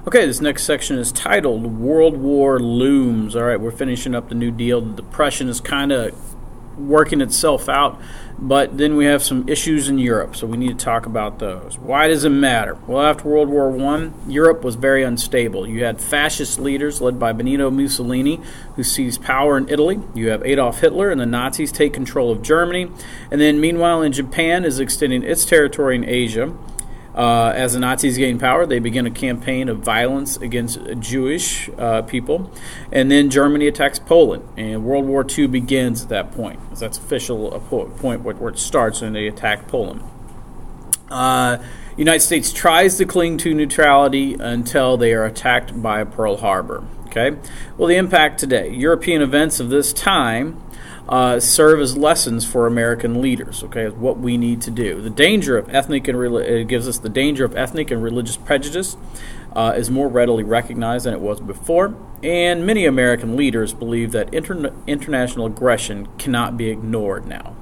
Okay, this next section is titled World War Looms. All right, we're finishing up the New Deal. The Depression is kind of working itself out, but then we have some issues in Europe, so we need to talk about those. Why does it matter? Well, after World War I, Europe was very unstable. You had fascist leaders led by Benito Mussolini, who seized power in Italy. You have Adolf Hitler and the Nazis take control of Germany. And then, meanwhile, in Japan is extending its territory in Asia. As the Nazis gain power, they begin a campaign of violence against Jewish people. And then Germany attacks Poland. And World War II begins at that point. That's official point where it starts, and they attack Poland. United States tries to cling to neutrality until they are attacked by Pearl Harbor. Okay. Well, the impact today. European events of this time serve as lessons for American leaders. Okay, what we need to do. The danger of ethnic and it gives us the danger of ethnic and religious prejudice is more readily recognized than it was before, and many American leaders believe that international aggression cannot be ignored now.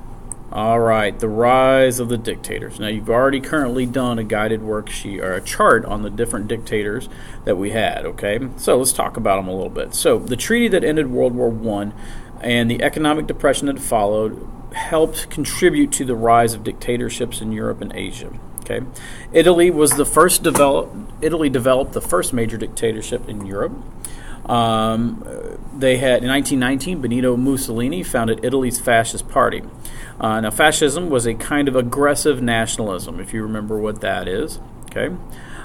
All right, the rise of the dictators. Now, you've already currently done a guided worksheet or a chart on the different dictators that we had. Okay, so let's talk about them a little bit. So, the treaty that ended World War I and the economic depression that followed helped contribute to the rise of dictatorships in Europe and Asia. Okay, Italy developed the first major dictatorship in Europe. They had in 1919, Benito Mussolini founded Italy's fascist party. Now, fascism was a kind of aggressive nationalism, if you remember what that is. Okay.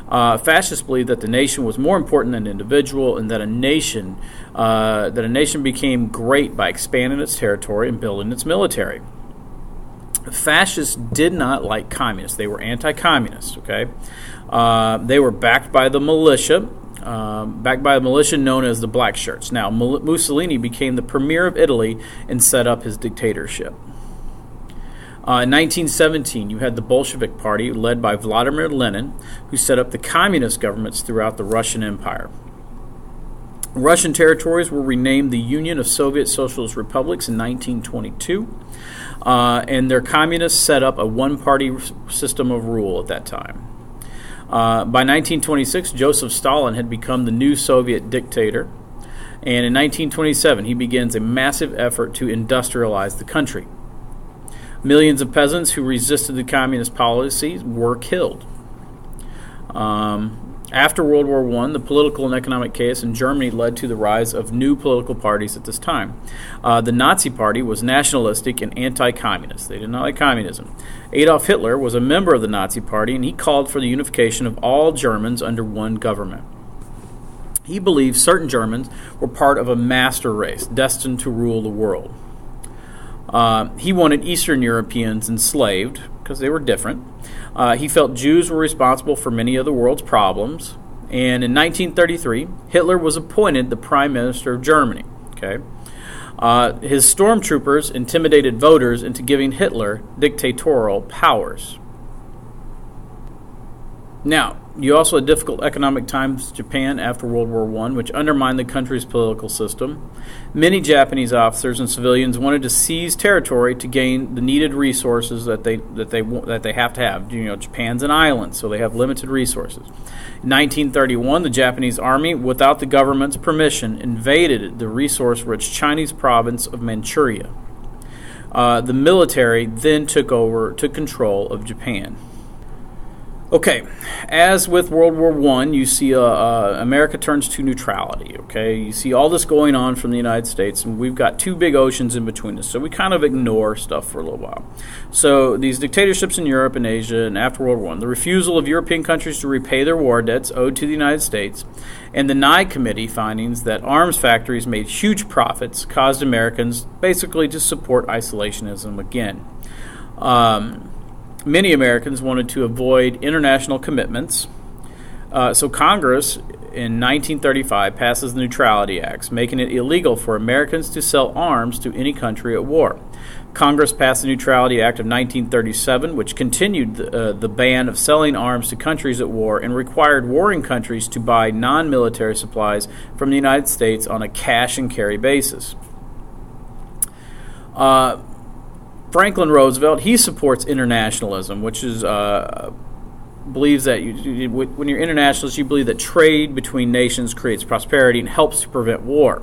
Fascists believed that the nation was more important than an individual, and that a nation became great by expanding its territory and building its military. Fascists did not like communists; they were anti-communist. Okay, they were backed by the militia. Known as the Black Shirts. Now, Mussolini became the premier of Italy and set up his dictatorship. In 1917, you had the Bolshevik Party led by Vladimir Lenin, who set up the communist governments throughout the Russian Empire. Russian territories were renamed the Union of Soviet Socialist Republics in 1922, and their communists set up a one-party system of rule at that time. By 1926, Joseph Stalin had become the new Soviet dictator, and in 1927, he begins a massive effort to industrialize the country. Millions of peasants who resisted the communist policies were killed. After World War I, the political and economic chaos in Germany led to the rise of new political parties at this time. The Nazi Party was nationalistic and anti-communist. They did not like communism. Adolf Hitler was a member of the Nazi Party, and he called for the unification of all Germans under one government. He believed certain Germans were part of a master race destined to rule the world. He wanted Eastern Europeans enslaved because they were different. He felt Jews were responsible for many of the world's problems. And in 1933, Hitler was appointed the Prime Minister of Germany. Okay, his stormtroopers intimidated voters into giving Hitler dictatorial powers. Now, you also had difficult economic times in Japan after World War I, which undermined the country's political system. Many Japanese officers and civilians wanted to seize territory to gain the needed resources that they have to have. You know, Japan's an island, so they have limited resources. In 1931, the Japanese army, without the government's permission, invaded the resource-rich Chinese province of Manchuria. The military then took control of Japan. Okay, as with World War I, you see America turns to neutrality, okay? You see all this going on from the United States, and we've got two big oceans in between us, so we kind of ignore stuff for a little while. So these dictatorships in Europe and Asia and after World War I, the refusal of European countries to repay their war debts owed to the United States, and the Nye Committee findings that arms factories made huge profits caused Americans basically to support isolationism again. Many Americans wanted to avoid international commitments, so Congress in 1935 passes the Neutrality Acts, making it illegal for Americans to sell arms to any country at war. Congress passed the Neutrality Act of 1937, which continued the ban of selling arms to countries at war and required warring countries to buy non-military supplies from the United States on a cash-and-carry basis. Franklin Roosevelt, he supports internationalism, which is believes that when you're internationalist, you believe that trade between nations creates prosperity and helps to prevent war.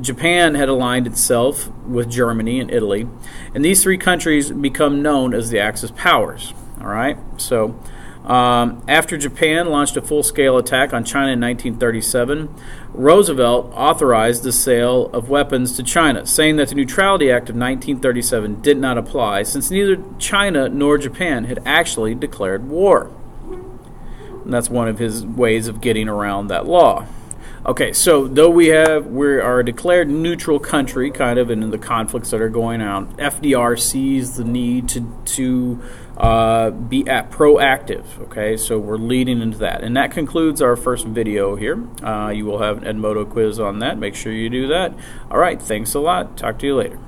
Japan had aligned itself with Germany and Italy, and these three countries become known as the Axis powers. All right, so after Japan launched a full-scale attack on China in 1937, Roosevelt authorized the sale of weapons to China, saying that the Neutrality Act of 1937 did not apply since neither China nor Japan had actually declared war. And that's one of his ways of getting around that law. Okay, so though we are a declared neutral country, kind of in the conflicts that are going on, FDR sees the need to be proactive. Okay, so we're leading into that, and that concludes our first video here. You will have an Edmodo quiz on that. Make sure you do that. All right, thanks a lot. Talk to you later.